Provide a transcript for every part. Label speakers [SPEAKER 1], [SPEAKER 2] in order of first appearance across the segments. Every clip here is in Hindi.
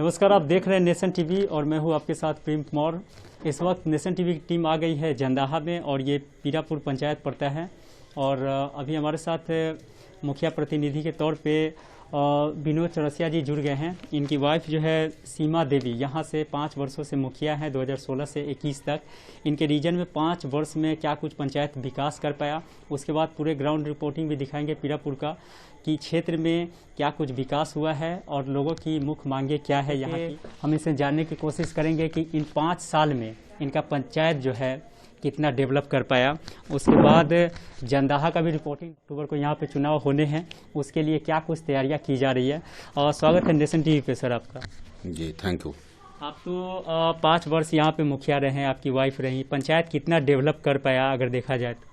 [SPEAKER 1] नमस्कार, आप देख रहे हैं नेशन टीवी और मैं हूं आपके साथ प्रेम कुमार। इस वक्त नेशन टीवी की टीम आ गई है जंदाहा में और ये पीरापुर पंचायत पड़ता है। और अभी हमारे साथ मुखिया प्रतिनिधि के तौर पे विनोद चौरसिया जी जुड़ गए हैं। इनकी वाइफ जो है सीमा देवी यहाँ से 5 वर्षों से मुखिया हैं, 2016 से 21 तक। इनके रीजन में 5 वर्ष में क्या कुछ पंचायत विकास कर पाया, उसके बाद पूरे ग्राउंड रिपोर्टिंग भी दिखाएंगे पीरापुर का कि क्षेत्र में क्या कुछ विकास हुआ है और लोगों की मुख्य मांगे क्या है यहाँ की। हम इसे जानने की कोशिश करेंगे कि इन 5 साल में इनका पंचायत जो है कितना डेवलप कर पाया। उसके बाद जंदाहा का भी रिपोर्टिंग, अक्टूबर को यहाँ पे चुनाव होने हैं, उसके लिए क्या कुछ तैयारियाँ की जा रही है। और स्वागत है नेशन टीवी पे सर आपका।
[SPEAKER 2] जी थैंक यू।
[SPEAKER 1] आप तो 5 वर्ष यहाँ पे मुखिया रहे हैं, आपकी वाइफ रही। पंचायत कितना डेवलप कर पाया अगर देखा जाए तो?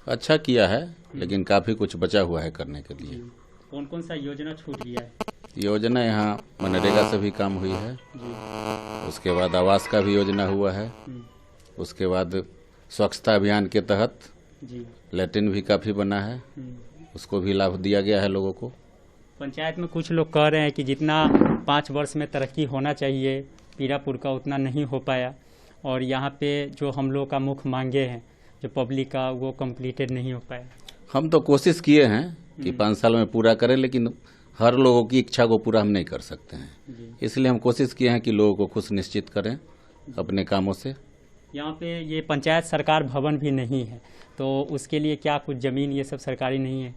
[SPEAKER 2] अच्छा किया है, लेकिन काफ़ी कुछ बचा हुआ है करने के लिए।
[SPEAKER 1] कौन कौन सा योजना छूट गया है?
[SPEAKER 2] योजना यहाँ मनरेगा से भी काम हुई है
[SPEAKER 1] जी।
[SPEAKER 2] उसके बाद आवास का भी योजना हुआ है। उसके बाद स्वच्छता अभियान के तहत
[SPEAKER 1] जी
[SPEAKER 2] लैट्रिन भी काफ़ी बना है, उसको भी लाभ दिया गया है लोगों को।
[SPEAKER 1] पंचायत में कुछ लोग कह रहे हैं कि जितना 5 वर्ष में तरक्की होना चाहिए पीरापुर का उतना नहीं हो पाया, और यहाँ पे जो हम लोग का मुख्य मांगे हैं जो पब्लिक का, वो कंप्लीटेड नहीं हो पाया।
[SPEAKER 2] हम तो कोशिश किए हैं कि 5 साल में पूरा करें, लेकिन हर लोगों की इच्छा को पूरा हम नहीं कर सकते हैं। इसलिए हम कोशिश किए हैं कि लोगों को खुश निश्चित करें अपने कामों से।
[SPEAKER 1] यहाँ पे ये पंचायत सरकार भवन भी नहीं है, तो उसके लिए क्या कुछ ज़मीन ये सब सरकारी नहीं है?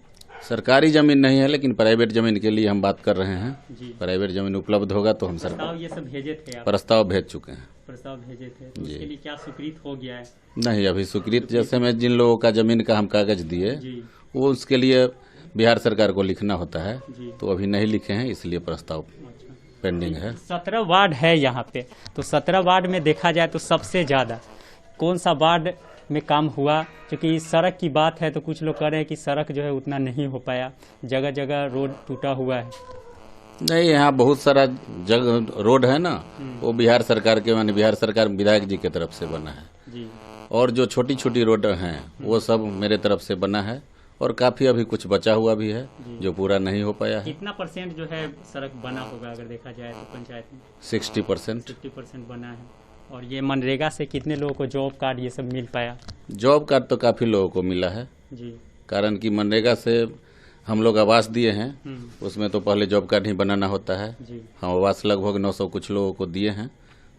[SPEAKER 2] सरकारी ज़मीन नहीं है, लेकिन प्राइवेट ज़मीन के लिए हम बात कर रहे हैं।
[SPEAKER 1] जी।
[SPEAKER 2] प्राइवेट ज़मीन उपलब्ध होगा तो हम
[SPEAKER 1] प्रस्ताव ये सब भेजे थे आप?
[SPEAKER 2] प्रस्ताव भेज चुके हैं।
[SPEAKER 1] प्रस्ताव भेजे थे तो उसके लिए क्या स्वीकृत हो गया है?
[SPEAKER 2] नहीं, अभी स्वीकृत जैसे में जिन लोगों का ज़मीन का हम कागज दिए
[SPEAKER 1] जी
[SPEAKER 2] वो उसके लिए बिहार सरकार को लिखना होता है,
[SPEAKER 1] जी।
[SPEAKER 2] तो अभी नहीं लिखे हैं, इसलिए प्रस्ताव पेंडिंग है।
[SPEAKER 1] 17 वार्ड है यहाँ पे, तो 17 वार्ड में देखा जाए तो सबसे ज़्यादा कौन सा वार्ड में काम हुआ? क्योंकि सड़क की बात है तो कुछ लोग कह रहे हैं कि सड़क जो है उतना नहीं हो पाया, जगह जगह रोड टूटा हुआ है।
[SPEAKER 2] नहीं, यहाँ बहुत सारा जगह रोड है ना, वो बिहार सरकार के, माने बिहार सरकार विधायक जी की तरफ से बना है
[SPEAKER 1] जी।
[SPEAKER 2] और जो छोटी छोटी रोड हैं वो सब मेरे तरफ से बना है, और काफ़ी अभी कुछ बचा हुआ भी है जो पूरा नहीं हो पाया है।
[SPEAKER 1] कितना % जो है सड़क बना होगा अगर देखा जाए तो पंचायत में?
[SPEAKER 2] 60%।
[SPEAKER 1] 60% बना है। और ये मनरेगा से कितने लोगों को जॉब कार्ड ये सब मिल पाया?
[SPEAKER 2] जॉब कार्ड तो काफ़ी लोगों को मिला है
[SPEAKER 1] जी।
[SPEAKER 2] कारण कि मनरेगा से हम लोग आवास दिए हैं, उसमें तो पहले जॉब कार्ड ही बनाना होता है।
[SPEAKER 1] जी।
[SPEAKER 2] हम आवास लगभग 900 कुछ लोगों को दिए हैं,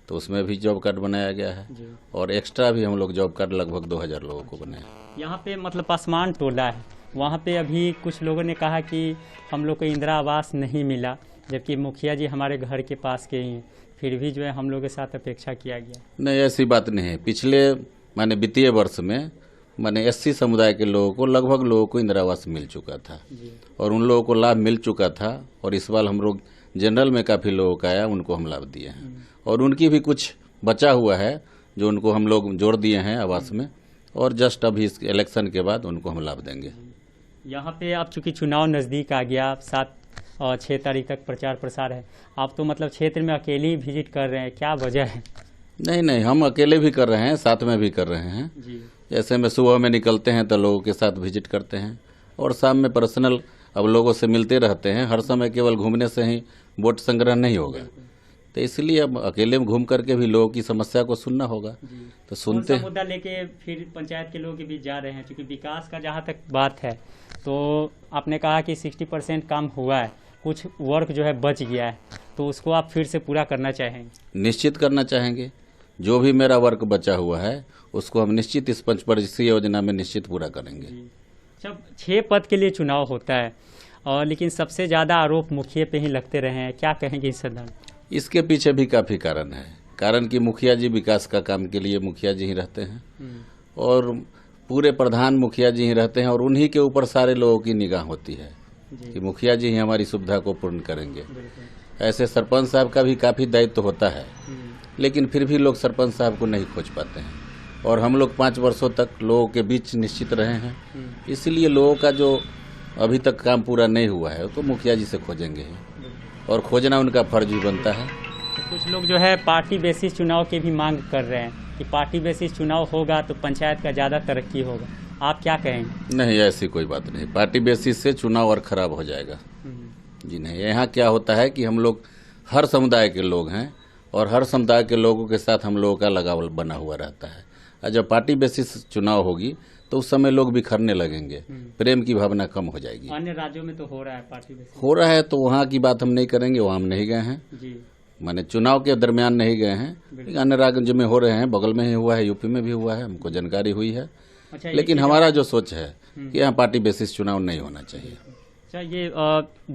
[SPEAKER 2] तो उसमें भी जॉब कार्ड बनाया गया है।
[SPEAKER 1] जी।
[SPEAKER 2] और एक्स्ट्रा भी हम लोग जॉब कार्ड लगभग 2000 लोगों को बनाए।
[SPEAKER 1] यहाँ पे मतलब पासमान टोला है, वहाँ पे अभी कुछ लोगों ने कहा कि हम लोग को इंदिरा आवास नहीं मिला, जबकि मुखिया जी हमारे घर के पास के ही हैं, फिर भी जो है हम लोग के साथ अपेक्षा किया गया।
[SPEAKER 2] नहीं, ऐसी बात नहीं है। पिछले माने वित्तीय वर्ष में माने SC समुदाय के लोगों को लगभग लोगों को इंदिरा आवास मिल चुका था
[SPEAKER 1] जी।
[SPEAKER 2] और उन लोगों को लाभ मिल चुका था। और इस बार हम लोग जनरल में काफ़ी लोगों का आया, उनको हम लाभ दिए हैं, और उनकी भी कुछ बचा हुआ है जो उनको हम लोग जोड़ दिए हैं आवास में, और जस्ट अभी इस इलेक्शन के बाद उनको हम लाभ देंगे।
[SPEAKER 1] यहाँ पे आप चूँकि चुनाव नज़दीक आ गया, 7 और 6 तारीख तक प्रचार प्रसार है, आप तो मतलब क्षेत्र में अकेले ही विजिट कर रहे हैं, क्या वजह है?
[SPEAKER 2] नहीं, हम अकेले भी कर रहे हैं, साथ में भी कर रहे हैं।
[SPEAKER 1] जी।
[SPEAKER 2] जैसे में सुबह में निकलते हैं तो लोगों के साथ विजिट करते हैं, और शाम में पर्सनल अब लोगों से मिलते रहते हैं। हर समय केवल घूमने से ही वोट संग्रह नहीं होगा, तो इसलिए अब अकेले में घूम करके भी लोगों की समस्या को सुनना होगा। तो सुनते हैं।
[SPEAKER 1] मुद्दा लेके फिर पंचायत के लोगों के बीच जा रहे हैं, क्योंकि विकास का जहाँ तक बात है तो आपने कहा कि 60% काम हुआ है, कुछ वर्क जो है बच गया है, तो उसको आप फिर से पूरा करना चाहेंगे?
[SPEAKER 2] निश्चित करना चाहेंगे। जो भी मेरा वर्क बचा हुआ है उसको हम निश्चित इस पंचवर्षीय योजना में निश्चित पूरा करेंगे।
[SPEAKER 1] जब 6 पद के लिए चुनाव होता है और लेकिन सबसे ज़्यादा आरोप मुखिया पे ही लगते रहे हैं, क्या कहेंगे इस संदर्भ?
[SPEAKER 2] इसके पीछे भी काफ़ी कारण है। कारण कि मुखिया जी विकास का काम के लिए मुखिया जी ही रहते हैं, और पूरे प्रधान मुखिया जी ही रहते हैं, और उन्हीं के ऊपर सारे लोगों की निगाह होती है कि मुखिया जी ही हमारी सुविधा को पूर्ण करेंगे। ऐसे सरपंच साहब का भी काफ़ी दायित्व होता है, लेकिन फिर भी लोग सरपंच साहब को नहीं खोज पाते हैं, और हम लोग 5 वर्षों तक लोगों के बीच निश्चित रहे हैं। इसलिए लोगों का जो अभी तक काम पूरा नहीं हुआ है तो मुखिया जी से खोजेंगे ही, और खोजना उनका फर्ज भी बनता है।
[SPEAKER 1] तो कुछ लोग जो है पार्टी बेसिस चुनाव की भी मांग कर रहे हैं कि पार्टी बेसिस चुनाव होगा तो पंचायत का ज़्यादा तरक्की होगा, आप क्या कहेंगे?
[SPEAKER 2] नहीं, ऐसी कोई बात नहीं। पार्टी बेसिस से चुनाव और खराब हो जाएगा। जी नहीं, यहाँ क्या होता है कि हम लोग हर समुदाय के लोग हैं और हर समुदाय के लोगों के साथ हम लोगों का लगाव बना हुआ रहता है। और जब पार्टी बेसिस चुनाव होगी तो उस समय लोग बिखरने लगेंगे, प्रेम की भावना कम हो जाएगी।
[SPEAKER 1] अन्य राज्यों में तो हो रहा है पार्टी बेसिस,
[SPEAKER 2] हो रहा है तो वहाँ की बात हम नहीं करेंगे, वहाँ हम नहीं गए हैं
[SPEAKER 1] जी।
[SPEAKER 2] माने चुनाव के दरमियान नहीं गए हैं। अन्य राज्यों में हो रहे हैं, बगल में ही हुआ है, यूपी में भी हुआ है, हमको जानकारी हुई है।
[SPEAKER 1] अच्छा,
[SPEAKER 2] लेकिन हमारा जो सोच है कि यहाँ पार्टी बेसिस चुनाव नहीं होना चाहिए।
[SPEAKER 1] अच्छा, ये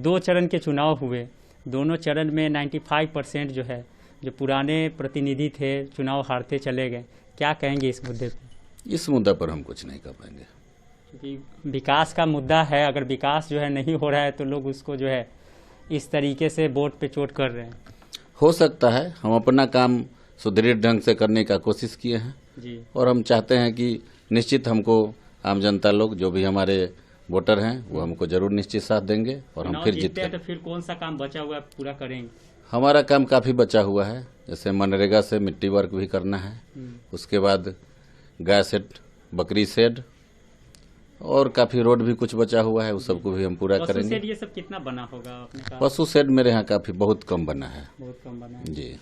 [SPEAKER 1] 2 चरण के चुनाव हुए, दोनों चरण में 95% जो है, जो पुराने प्रतिनिधि थे चुनाव हारते चले गए। क्या कहेंगे इस मुद्दे पर?
[SPEAKER 2] इस मुद्दा पर हम कुछ नहीं कर पाएंगे,
[SPEAKER 1] क्योंकि विकास का मुद्दा है। अगर विकास जो है नहीं हो रहा है तो लोग उसको जो है इस तरीके से वोट पे चोट कर रहे हैं।
[SPEAKER 2] हो सकता है हम अपना काम सुदृढ़ ढंग से करने का कोशिश किए हैं
[SPEAKER 1] जी।
[SPEAKER 2] और हम चाहते हैं कि निश्चित हमको आम जनता लोग जो भी हमारे वोटर हैं वो हमको जरूर निश्चित साथ देंगे और हम फिर जीतते हैं।
[SPEAKER 1] तो फिर कौन सा काम बचा हुआ है पूरा करेंगे?
[SPEAKER 2] हमारा काम काफ़ी बचा हुआ है, जैसे मनरेगा से मिट्टी वर्क भी करना है, उसके बाद गाय शेड, बकरी शेड और काफ़ी रोड भी कुछ बचा हुआ है, उस सबको भी हम पूरा करेंगे।
[SPEAKER 1] शेड ये सब कितना बना होगा आपने कहा?
[SPEAKER 2] पशु शेड मेरे यहाँ काफ़ी बहुत कम बना है।
[SPEAKER 1] बहुत कम बना है
[SPEAKER 2] जी।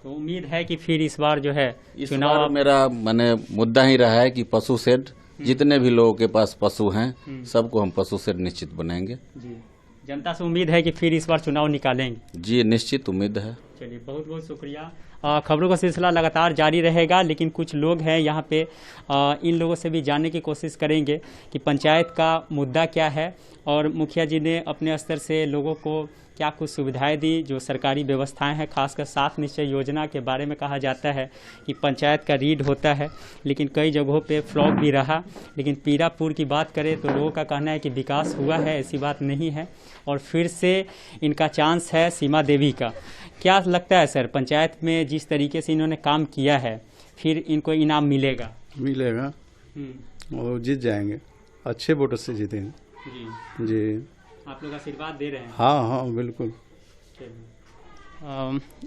[SPEAKER 1] तो उम्मीद है कि फिर इस बार जो है
[SPEAKER 2] चुनाव मेरा माने मुद्दा ही रहा है कि पशु शेड, जितने भी लोगों के पास पशु हैं सबको हम पशु शेड निश्चित बनाएंगे।
[SPEAKER 1] जी। जनता से उम्मीद है कि फिर इस बार चुनाव निकालेंगे?
[SPEAKER 2] जी, निश्चित उम्मीद है।
[SPEAKER 1] चलिए, बहुत बहुत शुक्रिया। खबरों का सिलसिला लगातार जारी रहेगा, लेकिन कुछ लोग हैं यहाँ पे, इन लोगों से भी जानने की कोशिश करेंगे कि पंचायत का मुद्दा क्या है और मुखिया जी ने अपने स्तर से लोगों को क्या कुछ सुविधाएं दी। जो सरकारी व्यवस्थाएं हैं, खासकर 7 निश्चय योजना के बारे में कहा जाता है कि पंचायत का रीड होता है, लेकिन कई जगहों पे फ्लॉप भी रहा। लेकिन पीरापुर की बात करें तो लोगों का कहना है कि विकास हुआ है, ऐसी बात नहीं है और फिर से इनका चांस है सीमा देवी का। क्या लगता है सर, पंचायत में जिस तरीके से इन्होंने काम किया है फिर इनको इनाम मिलेगा?
[SPEAKER 3] मिलेगा और जीत जाएंगे, अच्छे वोटों से जीतेंगे।
[SPEAKER 1] जी
[SPEAKER 3] जी।
[SPEAKER 1] आप लोग आशीर्वाद दे रहे हैं?
[SPEAKER 3] हाँ हाँ बिल्कुल।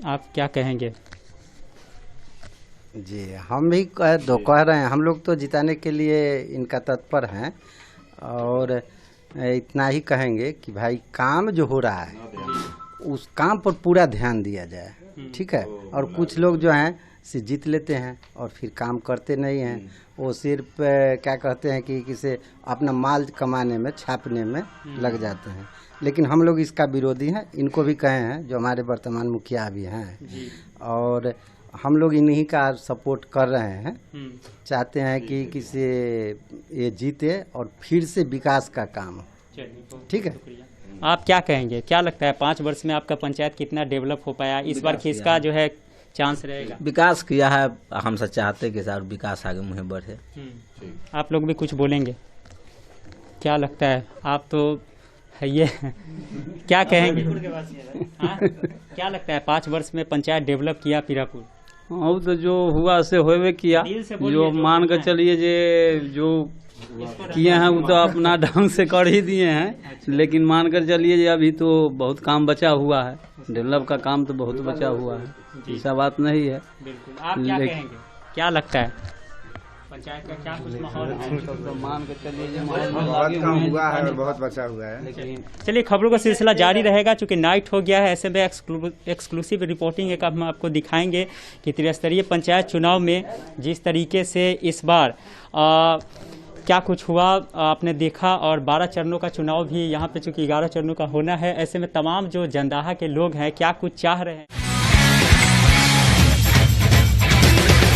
[SPEAKER 1] आप क्या कहेंगे?
[SPEAKER 4] जी, हम भी कह रहे हैं, हम लोग तो जिताने के लिए इनका तत्पर हैं और इतना ही कहेंगे कि भाई काम जो हो रहा है उस काम पर पूरा ध्यान दिया जाए, ठीक है। और कुछ लोग जो हैं से जीत लेते हैं और फिर काम करते नहीं हैं, वो सिर्फ क्या कहते हैं कि किसे अपना माल कमाने में, छापने में लग जाते हैं। लेकिन हम लोग इसका विरोधी हैं, इनको भी कहे हैं, जो हमारे वर्तमान मुखिया भी हैं, और हम लोग इन्हीं का सपोर्ट कर रहे हैं। चाहते हैं कि किसी ये जीते और फिर से विकास का काम हो, ठीक है।
[SPEAKER 1] आप क्या कहेंगे, क्या लगता है 5 वर्ष में आपका पंचायत कितना डेवलप हो पाया? इस बार किसका जो है चांस रहेगा?
[SPEAKER 5] विकास किया है, हम सब चाहते कि सर विकास आगे मुझे बढ़े।
[SPEAKER 1] आप लोग भी कुछ बोलेंगे? क्या लगता है, आप तो है ये क्या कहेंगे? क्या लगता है 5 वर्ष में पंचायत डेवलप किया पीरापुर?
[SPEAKER 6] हाँ, तो जो हुआ से होवे किया, जो मान कर चलिए जो किए हैं वो तो अपना ढंग से कर ही दिए हैं। लेकिन मान कर चलिए अभी तो बहुत काम बचा हुआ है, डेवलप का काम तो बहुत बचा हुआ है, ऐसा बात नहीं है।
[SPEAKER 1] बिल्कुल। आप क्या कहेंगे, क्या लगता है पंचायत का क्या कुछ माहौल है?
[SPEAKER 6] तो मान कर चलिए
[SPEAKER 7] बहुत काम हुआ है और बहुत बचा हुआ है।
[SPEAKER 1] चलिए, खबरों का सिलसिला जारी रहेगा। चूँकि नाइट हो गया है, ऐसे में एक्सक्लूसिव रिपोर्टिंग एक हम आपको दिखाएंगे कि त्रिस्तरीय पंचायत चुनाव में जिस तरीके से इस बार क्या कुछ हुआ आपने देखा। और 12 चरणों का चुनाव भी यहाँ पे चूँकि 11 चरणों का होना है, ऐसे में तमाम जो जनदाहा के लोग हैं क्या कुछ चाह रहे हैं।